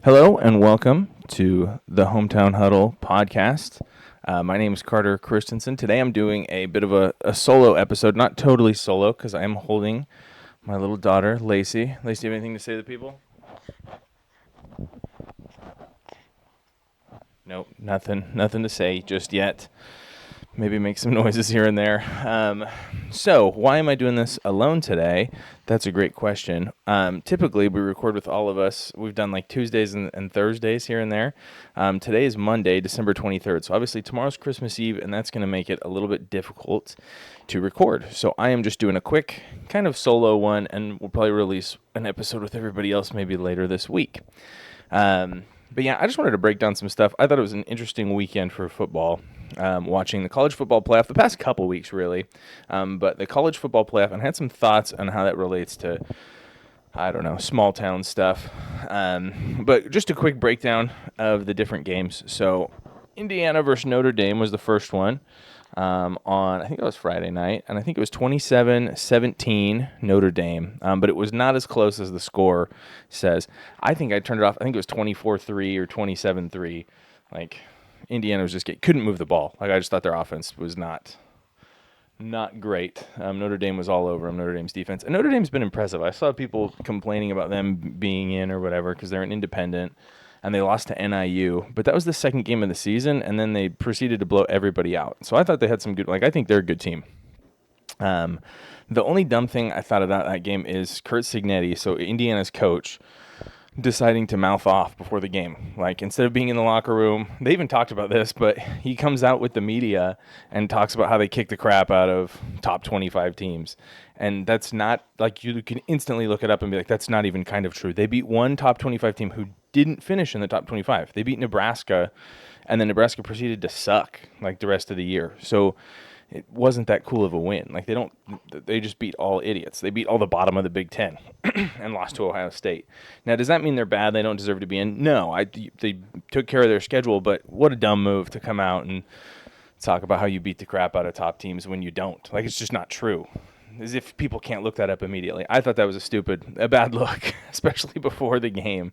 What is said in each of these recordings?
Hello and welcome to the Hometown Huddle podcast. My name is Carter Christensen. Today I'm doing a bit of a solo episode, not totally solo because I am holding my little daughter, Lacey. Lacey, you have anything to say to the people? Nope, nothing to say just yet. Maybe make some noises here and there. So why am I doing this alone today? That's a great question. Typically, we record with all of us. We've done like Tuesdays and Thursdays here and there. Today is Monday, December 23rd. So obviously tomorrow's Christmas Eve, and that's going to make it a little bit difficult to record. So I am just doing a quick kind of solo one, and we'll probably release an episode with everybody else maybe later this week. But yeah, I just wanted to break down some stuff. I thought it was an interesting weekend for football, watching the college football playoff, the past couple weeks really, but the college football playoff, and I had some thoughts on how that relates to, I don't know, small town stuff. But just a quick breakdown of the different games. So Indiana versus Notre Dame was the first one. On, I think it was Friday night, and I think it was 27-17 Notre Dame, but it was not as close as the score says. I think I turned it off. I think it was 24-3 or 27-3. Like, Indiana was just couldn't move the ball. Like, I just thought their offense was not great. Notre Dame was all over them, Notre Dame's defense. And Notre Dame's been impressive. I saw people complaining about them being in or whatever because they're an independent. And they lost to NIU, but that was the second game of the season, and then they proceeded to blow everybody out. So I thought they had some good, I think they're a good team. The only dumb thing I thought about that game is Curt Cignetti, so Indiana's coach, deciding to mouth off before the game. Like, instead of being in the locker room, they even talked about this, but he comes out with the media and talks about how they kick the crap out of top 25 teams. And that's not, like, you can instantly look it up and be like, that's not even kind of true. They beat one top 25 team who didn't finish in the top 25. They beat Nebraska, and then Nebraska proceeded to suck, like, the rest of the year. So it wasn't that cool of a win. Like, they just beat all idiots. They beat all the bottom of the Big Ten and lost to Ohio State. Now, does that mean they're bad? They don't deserve to be in? No, they took care of their schedule, but what a dumb move to come out and talk about how you beat the crap out of top teams when you don't. Like, it's just not true. As if people can't look that up immediately. I thought that was a bad look, especially before the game.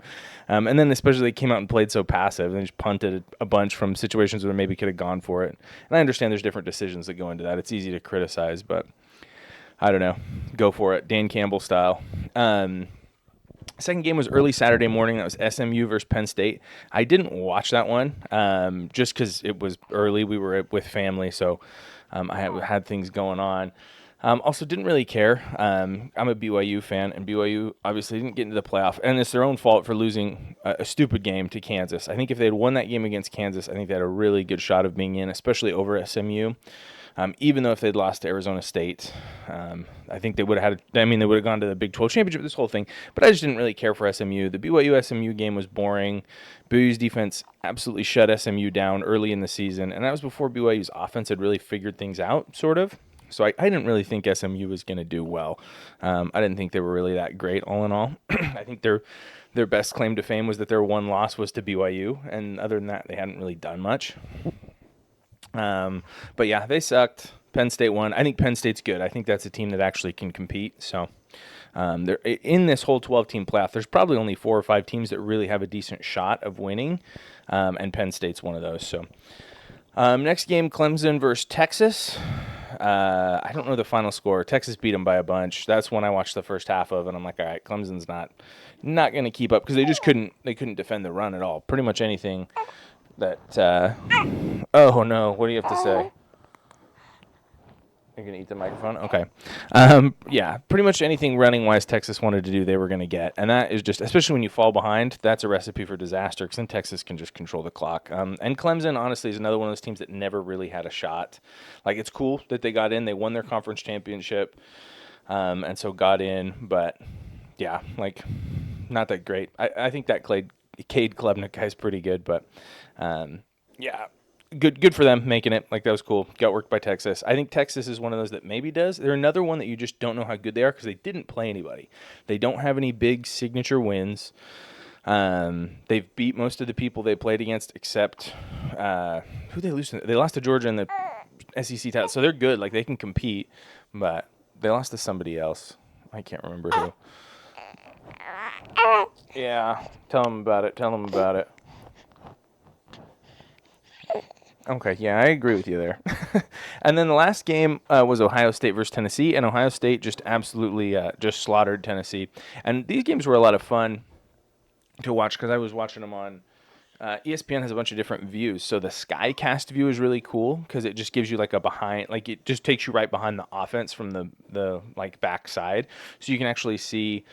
And then especially they came out and played so passive and just punted a bunch from situations where they maybe could have gone for it. And I understand there's different decisions that go into that. It's easy to criticize, but I don't know. Go for it. Dan Campbell style. Second game was early Saturday morning. That was SMU versus Penn State. I didn't watch that one just because it was early. We were with family, so I had things going on. Also, didn't really care. I'm a BYU fan, and BYU obviously didn't get into the playoff, and it's their own fault for losing a stupid game to Kansas. I think if they had won that game against Kansas, I think they had a really good shot of being in, especially over SMU. Even though if they'd lost to Arizona State, I think they would have they would have gone to the Big 12 championship, this whole thing. But I just didn't really care for SMU. The BYU-SMU game was boring. BYU's defense absolutely shut SMU down early in the season, and that was before BYU's offense had really figured things out, sort of. So I didn't really think SMU was going to do well. I didn't think they were really that great, all in all. I think their best claim to fame was that their one loss was to BYU, and other than that, they hadn't really done much. But yeah, they sucked. Penn State won. I think Penn State's good. I think that's a team that actually can compete. So they're in this whole 12-team playoff. There's probably only 4 or 5 teams that really have a decent shot of winning, and Penn State's one of those. So next game, Clemson versus Texas. I don't know the final score. Texas beat them by a bunch. That's when I watched the first half of, and I'm like, all right, Clemson's not going to keep up because they just couldn't defend the run at all. Pretty much anything that. Oh no! What do you have to say? You're going to eat the microphone? Okay. Yeah, pretty much anything running-wise Texas wanted to do, they were going to get. And that is just, especially when you fall behind, that's a recipe for disaster because then Texas can just control the clock. And Clemson, honestly, is another one of those teams that never really had a shot. Like, it's cool that they got in. They won their conference championship and so got in. But, yeah, like, not that great. I think that Cade Klubnik guy's pretty good. But, yeah. Good for them making it. Like, that was cool. Got worked by Texas. I think Texas is one of those that maybe does. They're another one that you just don't know how good they are because they didn't play anybody. They don't have any big signature wins. They've beat most of the people they played against except who they lose to? They lost to Georgia in the SEC title. So they're good. Like, they can compete. But they lost to somebody else. I can't remember who. Yeah, tell him about it. Tell him about it. Okay, yeah, I agree with you there. And then the last game was Ohio State versus Tennessee, and Ohio State just absolutely just slaughtered Tennessee. And these games were a lot of fun to watch because I was watching them on ESPN has a bunch of different views. So the Skycast view is really cool because it just gives you like a behind, like it just takes you right behind the offense from the like backside, so you can actually see,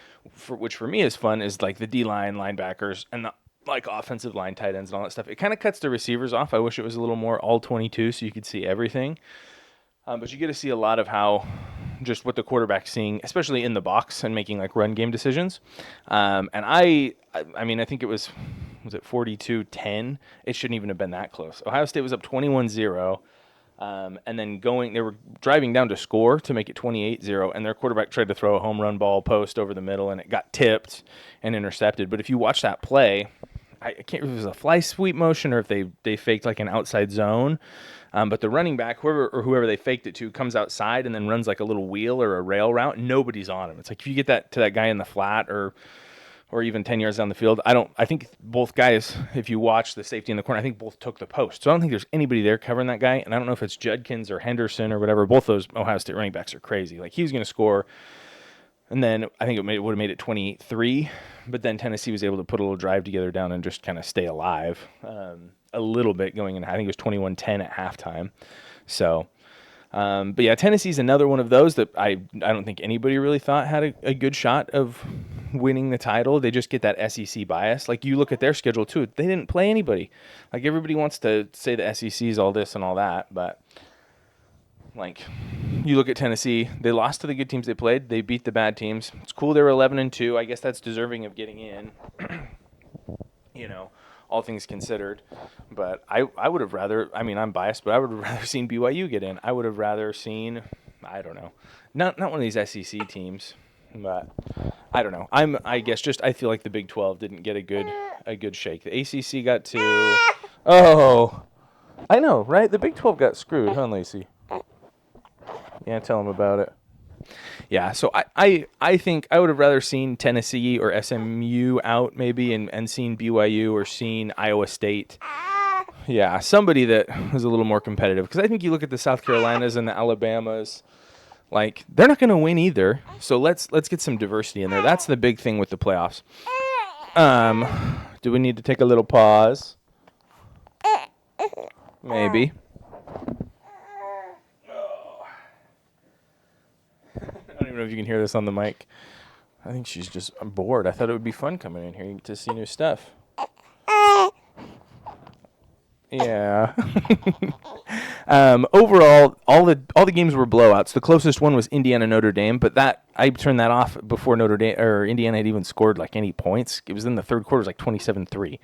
which for me is fun, is like the D line, linebackers, and the like offensive line, tight ends, and all that stuff. It kind of cuts the receivers off. I wish it was a little more all 22, so you could see everything. But you get to see a lot of how just what the quarterback's seeing, especially in the box and making like run game decisions. And I mean, I think it was it 42-10? It shouldn't even have been that close. Ohio State was up 21-0. And then they were driving down to score to make it 28-0, and their quarterback tried to throw a home run ball post over the middle, and it got tipped and intercepted. But if you watch that play, I can't remember if it was a fly sweep motion or if they faked like an outside zone. But the running back, whoever they faked it to, comes outside and then runs like a little wheel or a rail route. Nobody's on him. It's like if you get that to that guy in the flat or even 10 yards down the field, I think both guys, if you watch the safety in the corner, I think both took the post. So I don't think there's anybody there covering that guy. And I don't know if it's Judkins or Henderson or whatever. Both those Ohio State running backs are crazy. Like he was going to score. And then I think it would have made it 28-3, but then Tennessee was able to put a little drive together down and just kind of stay alive a little bit going in. I think it was 21-10 at halftime. So, but yeah, Tennessee's another one of those that I don't think anybody really thought had a good shot of winning the title. They just get that SEC bias. Like you look at their schedule too, they didn't play anybody. Like everybody wants to say the SEC is all this and all that, but like you look at Tennessee, they lost to the good teams they played. They beat the bad teams. It's cool they were 11-2. I guess that's deserving of getting in. All things considered. But I would have rather, I mean, I'm biased, but I would have rather seen BYU get in. I would have rather seen, I don't know, not one of these SEC teams, but I don't know. I guess just I feel like the Big 12 didn't get a good shake. The ACC got to, oh, I know, right? The Big 12 got screwed, huh, Lacey? Yeah, tell him about it. Yeah, so I think I would have rather seen Tennessee or SMU out maybe and seen BYU or seen Iowa State. Yeah, somebody that was a little more competitive. Because I think you look at the South Carolinas and the Alabamas, like, they're not going to win either. So let's get some diversity in there. That's the big thing with the playoffs. Do we need to take a little pause? Maybe. I don't even know if you can hear this on the mic. I think she's just bored. I thought it would be fun coming in here to see new stuff. Yeah. Overall, all the games were blowouts. The closest one was Indiana Notre Dame, but that I turned that off before Notre Dame or Indiana had even scored like any points. It was in the third quarter, it was like 27-3.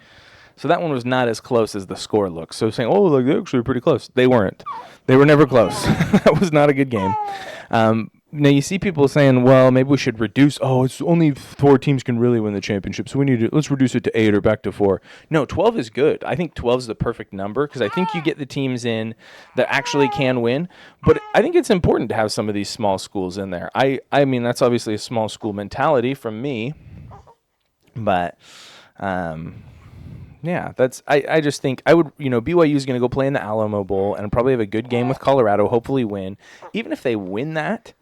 So that one was not as close as the score looks. So saying, oh, like they actually were pretty close. They weren't. They were never close. That was not a good game. Now you see people saying, well, maybe we should reduce. Oh, it's only 4 teams can really win the championship, so let's reduce it to 8 or back to 4. No, 12 is good. I think 12 is the perfect number because I think you get the teams in that actually can win. But I think it's important to have some of these small schools in there. I mean, that's obviously a small school mentality from me, but yeah, I just think I would, BYU is going to go play in the Alamo Bowl and probably have a good game with Colorado, hopefully win. Even if they win that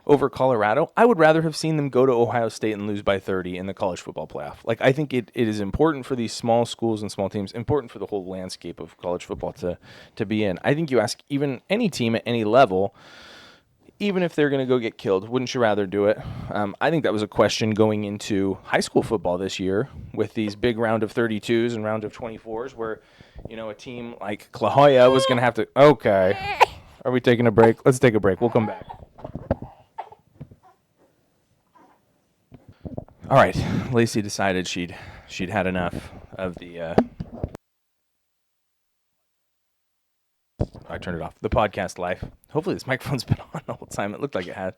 over Colorado, I would rather have seen them go to Ohio State and lose by 30 in the college football playoff. Like, I think it is important for these small schools and small teams, important for the whole landscape of college football to be in. I think you ask even any team at any level, even if they're going to go get killed, wouldn't you rather do it? I think that was a question going into high school football this year with these big round of 32s and round of 24s where, a team like La Jolla was going to have to, okay. Are we taking a break? Let's take a break. We'll come back. All right, Lacey decided she'd had enough of the. I turned it off. The podcast live. Hopefully this microphone's been on the whole time. It looked like it had.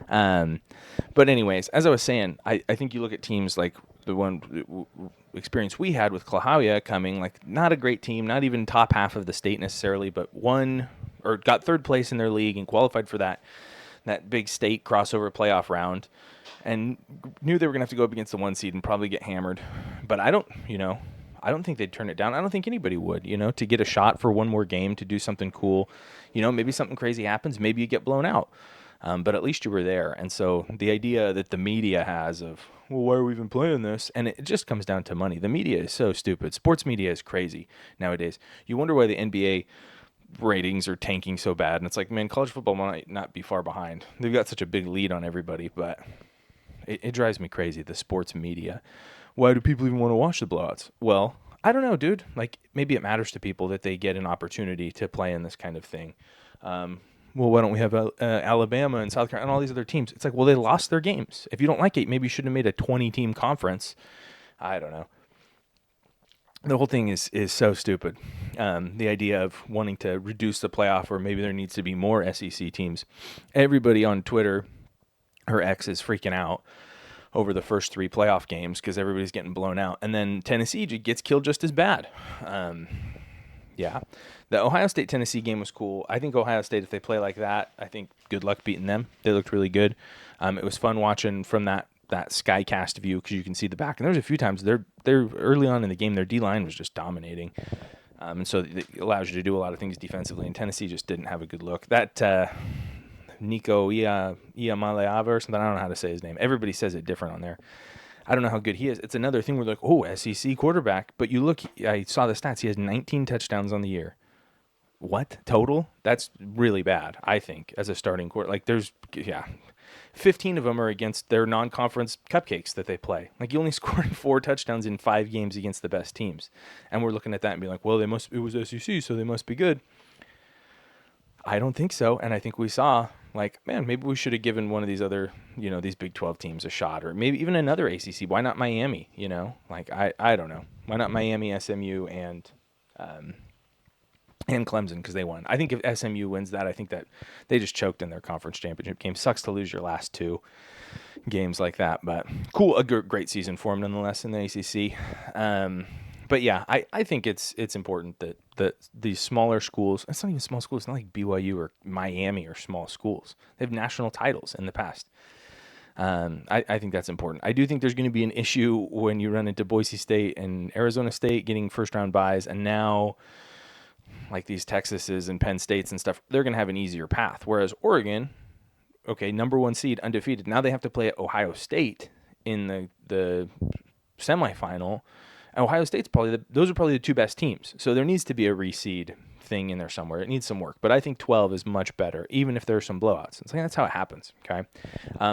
But anyways, as I was saying, I think you look at teams like the one experience we had with Clahalia coming, like not a great team, not even top half of the state necessarily, but won or got third place in their league and qualified for that big state crossover playoff round. and knew they were going to have to go up against the 1 seed and probably get hammered. But I don't think they'd turn it down. I don't think anybody would, to get a shot for one more game, to do something cool. Maybe something crazy happens. Maybe you get blown out. But at least you were there. And so the idea that the media has of, well, why are we even playing this? And it just comes down to money. The media is so stupid. Sports media is crazy nowadays. You wonder why the NBA ratings are tanking so bad. And it's like, man, college football might not be far behind. They've got such a big lead on everybody, but it drives me crazy, the sports media. Why do people even want to watch the blowouts? Well, I don't know, dude. Like, maybe it matters to people that they get an opportunity to play in this kind of thing. Well, why don't we have Alabama and South Carolina and all these other teams? It's like, well, they lost their games. If you don't like it, maybe you shouldn't have made a 20-team conference. I don't know. The whole thing is so stupid. The idea of wanting to reduce the playoff, or maybe there needs to be more SEC teams. Everybody on Twitter or X is freaking out over the first 3 playoff games because everybody's getting blown out. And then Tennessee gets killed just as bad. Yeah. The Ohio State-Tennessee game was cool. I think Ohio State, if they play like that, I think good luck beating them. They looked really good. It was fun watching from that Skycast view because you can see the back. And there's a few times they're early on in the game, their D-line was just dominating. And so it allows you to do a lot of things defensively. And Tennessee just didn't have a good look. That Nico Iamaleava or something, I don't know how to say his name. Everybody says it different on there. I don't know how good he is. It's another thing where like, oh, SEC quarterback. But you look, I saw the stats. He has 19 touchdowns on the year. What? Total? That's really bad, I think, as a starting quarter. Like, 15 of them are against their non-conference cupcakes that they play. Like, you only scored 4 touchdowns in 5 games against the best teams. And we're looking at that and being like, well, it was SEC, so they must be good. I don't think so. And I think we saw, like, man, maybe we should have given one of these other, these Big 12 teams a shot, or maybe even another ACC. Why not Miami? Like, I don't know. Why not Miami, SMU, and Clemson, because they won. I think if SMU wins that, I think that they just choked in their conference championship game. Sucks to lose your last 2 games like that, but cool, a great season for them nonetheless in the ACC. But yeah, I think it's important that these smaller schools, it's not even small schools, it's not like BYU or Miami or small schools. They have national titles in the past. I think that's important. I do think there's going to be an issue when you run into Boise State and Arizona State getting first-round byes, and now like these Texases and Penn States and stuff, they're going to have an easier path. Whereas Oregon, okay, number 1 seed, undefeated. Now they have to play at Ohio State in the semifinal. And Ohio State's those are probably the 2 best teams. So there needs to be a reseed thing in there somewhere. It needs some work. But I think 12 is much better, even if there are some blowouts. It's like, that's how it happens, okay?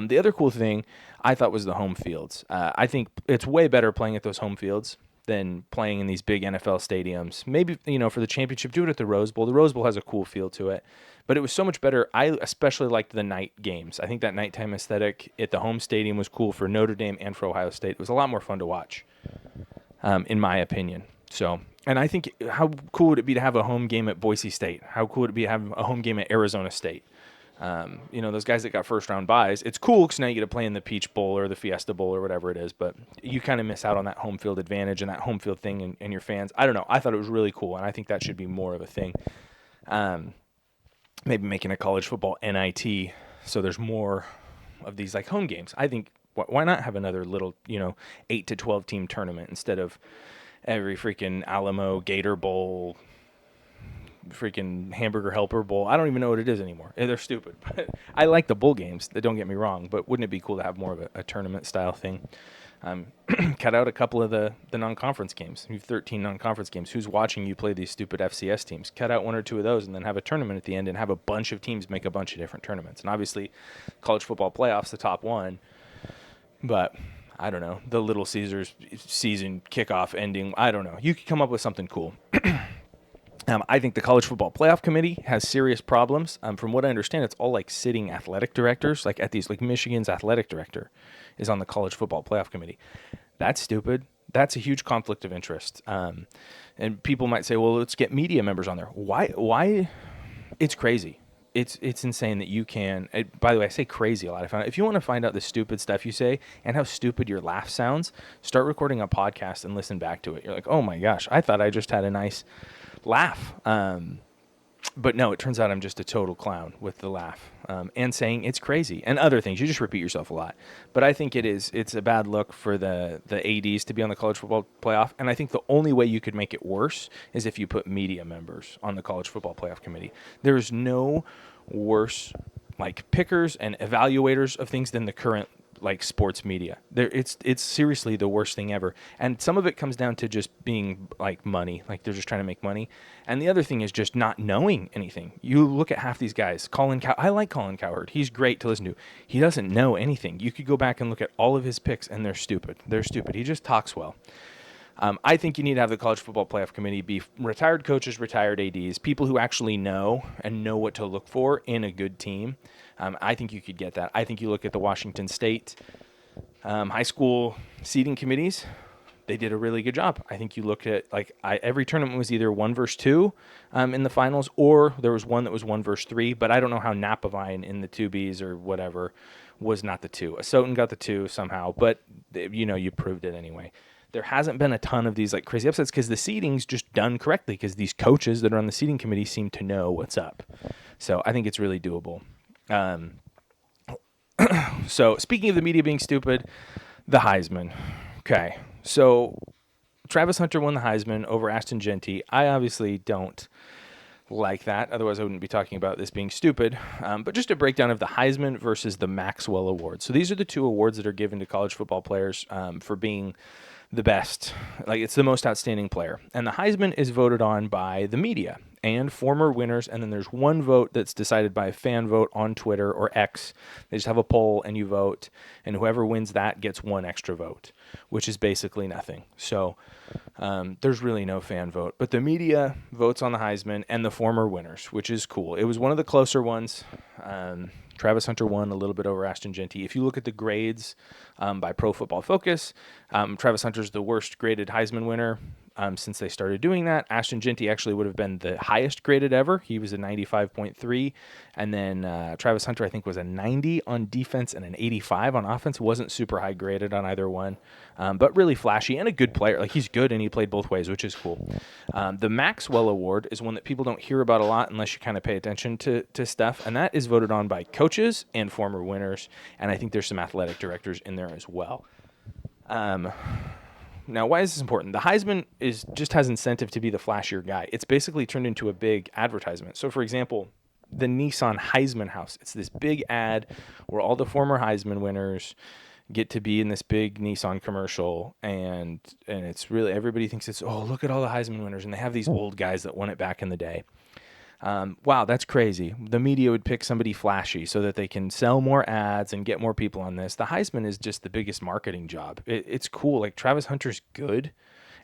The other cool thing I thought was the home fields. I think it's way better playing at those home fields than playing in these big NFL stadiums. Maybe, for the championship, do it at the Rose Bowl. The Rose Bowl has a cool feel to it. But it was so much better. I especially liked the night games. I think that nighttime aesthetic at the home stadium was cool for Notre Dame and for Ohio State. It was a lot more fun to watch, in my opinion. So, and I think how cool would it be to have a home game at Boise State? How cool would it be to have a home game at Arizona State? Those guys that got first-round byes, it's cool because now you get to play in the Peach Bowl or the Fiesta Bowl or whatever it is, but you kind of miss out on that home field advantage and that home field thing and your fans. I don't know. I thought it was really cool, and I think that should be more of a thing. Maybe making a college football NIT so there's more of these like home games. I think why not have another little 8 to 12 team tournament instead of every freaking Alamo Gator Bowl, freaking Hamburger Helper Bowl. I don't even know what it is anymore. They're stupid. But I like the bowl games. Don't get me wrong, but wouldn't it be cool to have more of a tournament style thing? Cut out a couple of the non-conference games. You have 13 non-conference games. Who's watching you play these stupid FCS teams? Cut out 1 or 2 of those and then have a tournament at the end and have a bunch of teams make a bunch of different tournaments. And obviously, college football playoffs, the top 1. But I don't know. The Little Caesars season kickoff ending. I don't know. You could come up with something cool. I think the College Football Playoff Committee has serious problems. From what I understand, it's all like sitting athletic directors, like at these, like Michigan's athletic director is on the College Football Playoff Committee. That's stupid. That's a huge conflict of interest. And people might say, well, let's get media members on there. Why? It's crazy. It's insane that you can. By the way, I say crazy a lot. I found if you want to find out the stupid stuff you say and how stupid your laugh sounds, start recording a podcast and listen back to it. You're like, oh my gosh, I thought I just had a nice laugh. But no, it turns out I'm just a total clown with the laugh and saying it's crazy and other things. You just repeat yourself a lot. But I think it's a bad look for the ADs to be on the college football playoff. And I think the only way you could make it worse is if you put media members on the college football playoff committee. There's no worse like pickers and evaluators of things than the current like sports media. It's seriously the worst thing ever. And some of it comes down to just being like money, like they're just trying to make money. And the other thing is just not knowing anything. You look at half these guys. I like Colin Cowherd. He's great to listen to. He doesn't know anything. You could go back and look at all of his picks, and they're stupid. He just talks well. I think you need to have the college football playoff committee be retired coaches, retired ADs, people who actually know and know what to look for in a good team. I think you could get that. I think you look at the Washington State high school seeding committees. They did a really good job. I think you look at every tournament was either 1 versus 2 in the finals, or there was one that was 1 versus 3. But I don't know how Napavine in the 2Bs or whatever was not the 2. Asotin got the 2 somehow, but you proved it anyway. There hasn't been a ton of these like crazy upsets because the seeding's just done correctly because these coaches that are on the seeding committee seem to know what's up. So I think it's really doable. So speaking of the media being stupid, the Heisman. Okay, so Travis Hunter won the Heisman over Ashton Genty. I obviously don't like that. Otherwise, I wouldn't be talking about this being stupid. But just a breakdown of the Heisman versus the Maxwell Award. So these are the two awards that are given to college football players for being the best. Like, it's the most outstanding player. And the Heisman is voted on by the media and former winners. And then there's one vote that's decided by a fan vote on Twitter or X. They just have a poll and you vote. And whoever wins that gets one extra vote, which is basically nothing. So there's really no fan vote. But the media votes on the Heisman and the former winners, which is cool. It was one of the closer ones. Travis Hunter won a little bit over Ashton Genty. If you look at the grades by Pro Football Focus, Travis Hunter's the worst graded Heisman winner since they started doing that. Ashton Genty actually would have been the highest graded ever. He was a 95.3. And then Travis Hunter, I think, was a 90 on defense and an 85 on offense. Wasn't super high graded on either one, but really flashy and a good player. Like, he's good and he played both ways, which is cool. The Maxwell Award is one that people don't hear about a lot unless you kind of pay attention to stuff. And that is voted on by coaches and former winners. And I think there's some athletic directors in there as well. Now, why is this important? The Heisman just has incentive to be the flashier guy. It's basically turned into a big advertisement. So, for example, the Nissan Heisman House. It's this big ad where all the former Heisman winners get to be in this big Nissan commercial, and it's really, everybody thinks it's, oh, look at all the Heisman winners, and they have these old guys that won it back in the day. Wow, that's crazy. The media would pick somebody flashy so that they can sell more ads and get more people on this. The Heisman is just the biggest marketing job. It's cool. Like, Travis Hunter's good,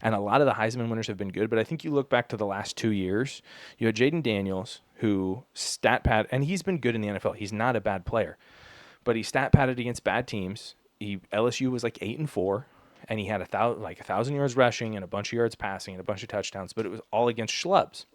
and a lot of the Heisman winners have been good, but I think you look back to the last 2 years, you had Jaden Daniels, who stat pad, and he's been good in the NFL. He's not a bad player, but he stat padded against bad teams. LSU was like 8-4. And he had 1,000 yards rushing and a bunch of yards passing and a bunch of touchdowns, but it was all against schlubs.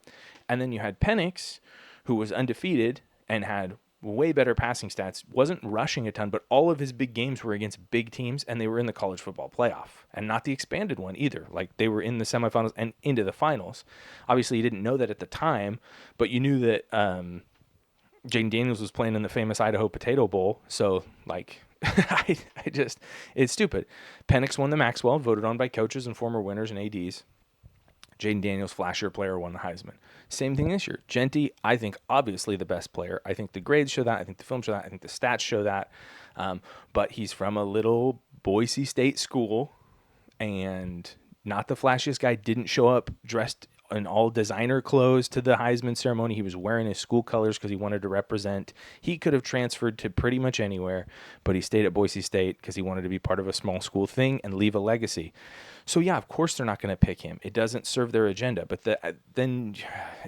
And then you had Penix, who was undefeated and had way better passing stats, wasn't rushing a ton, but all of his big games were against big teams, and they were in the college football playoff, and not the expanded one either. Like, they were in the semifinals and into the finals. Obviously, you didn't know that at the time, but you knew that Jaden Daniels was playing in the famous Idaho Potato Bowl, so, like... it's stupid. Penix won the Maxwell, voted on by coaches and former winners and ADs. Jaden Daniels, flashier player, won the Heisman. Same thing this year. Genty, I think, obviously the best player. I think the grades show that. I think the film show that. I think the stats show that. But he's from a little Boise State school and not the flashiest guy. Didn't show up dressed in all designer clothes to the Heisman ceremony. He was wearing his school colors because he wanted to represent. He could have transferred to pretty much anywhere, but he stayed at Boise State because he wanted to be part of a small school thing and leave a legacy. So yeah, of course they're not going to pick him. It doesn't serve their agenda. But then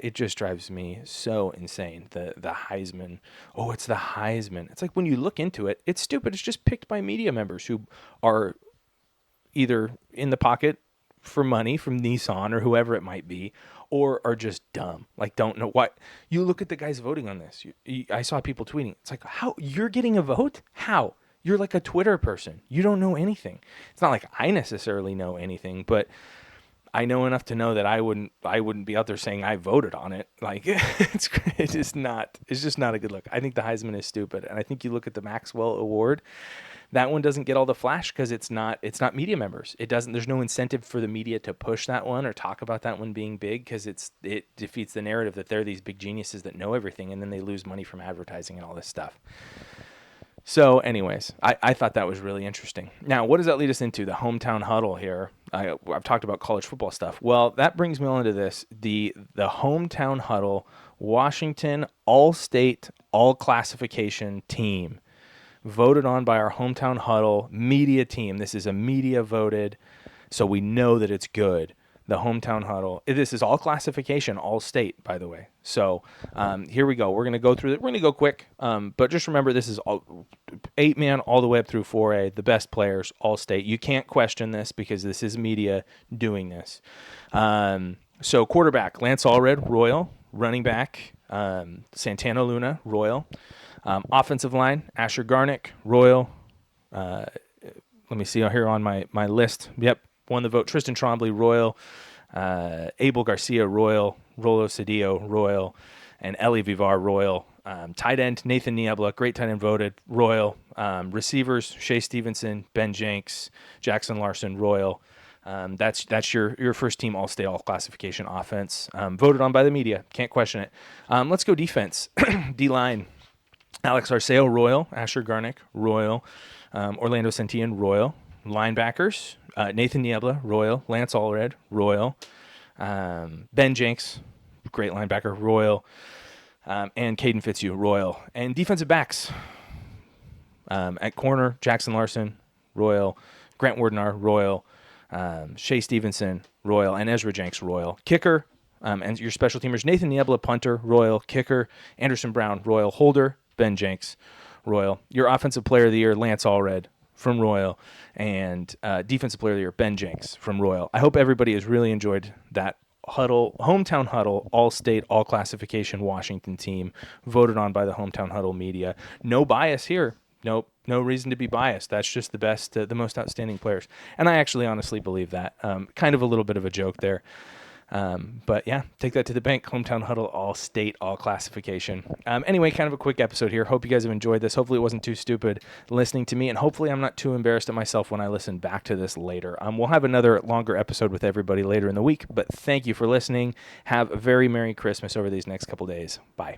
it just drives me so insane. The Heisman. Oh, it's the Heisman. It's like, when you look into it, it's stupid. It's just picked by media members who are either in the pocket for money from Nissan or whoever it might be, or are just dumb, like don't know what. You look at the guys voting on this. I saw people tweeting. It's like, how you're getting a vote? How? You're like a Twitter person. You don't know anything. It's not like I necessarily know anything, but I know enough to know that I wouldn't be out there saying I voted on it. Like it's just not a good look. I think the Heisman is stupid, and I think you look at the Maxwell Award, that one doesn't get all the flash because it's not media members. It doesn't. There's no incentive for the media to push that one or talk about that one being big because it defeats the narrative that they're these big geniuses that know everything, and then they lose money from advertising and all this stuff. So anyways, I thought that was really interesting. Now, what does that lead us into? The hometown huddle here. I've talked about college football stuff. Well, that brings me on to this. The hometown huddle, Washington all-state, all-classification team voted on by our hometown huddle media team. This is a media voted, so we know that it's good. The hometown huddle. This is all classification, all state, by the way. So here we go. We're going to go through it. We're going to go quick, but just remember this is all 8-man all the way up through 4A, the best players, all state. You can't question this because this is media doing this. So quarterback, Lance Allred, Royal. Running back, Santana Luna, Royal. Offensive line, Asher Garnick, Royal. Let me see here on my list. Yep. Won the vote. Tristan Trombley, Royal. Abel Garcia, Royal. Rolo Cedillo, Royal. And Eli Vivar, Royal. Tight end, Nathan Niebla, great tight end voted, Royal. Receivers, Shea Stevenson, Ben Jenks, Jackson Larson, Royal. That's your first team all-state, all-classification offense. Voted on by the media. Can't question it. Let's go defense. D-line, Alex Arceo, Royal. Asher Garnick, Royal. Orlando Centillan, Royal. Linebackers, Nathan Niebla, Royal. Lance Allred, Royal. Ben Jenks, great linebacker, Royal. And Caden Fitzhugh, Royal. And defensive backs, at corner, Jackson Larson, Royal. Grant Wardenar, Royal. Shea Stevenson, Royal. And Ezra Jenks, Royal. Kicker, and your special teamers, Nathan Niebla, punter, Royal. Kicker, Anderson Brown, Royal. Holder, Ben Jenks, Royal. Your offensive player of the year, Lance Allred, from Royal, and defensive player of the year, Ben Jenks from Royal. I hope everybody has really enjoyed that huddle, hometown huddle, all-state, all-classification Washington team voted on by the hometown huddle media. No bias here. Nope, no reason to be biased. That's just the best, the most outstanding players. And I actually honestly believe that. Kind of a little bit of a joke there. But yeah, take that to the bank. Hometown huddle, all state, all classification. Anyway, kind of a quick episode here. Hope you guys have enjoyed this. Hopefully it wasn't too stupid listening to me, and hopefully I'm not too embarrassed at myself when I listen back to this later. We'll have another longer episode with everybody later in the week, but thank you for listening. Have a very Merry Christmas over these next couple days. Bye.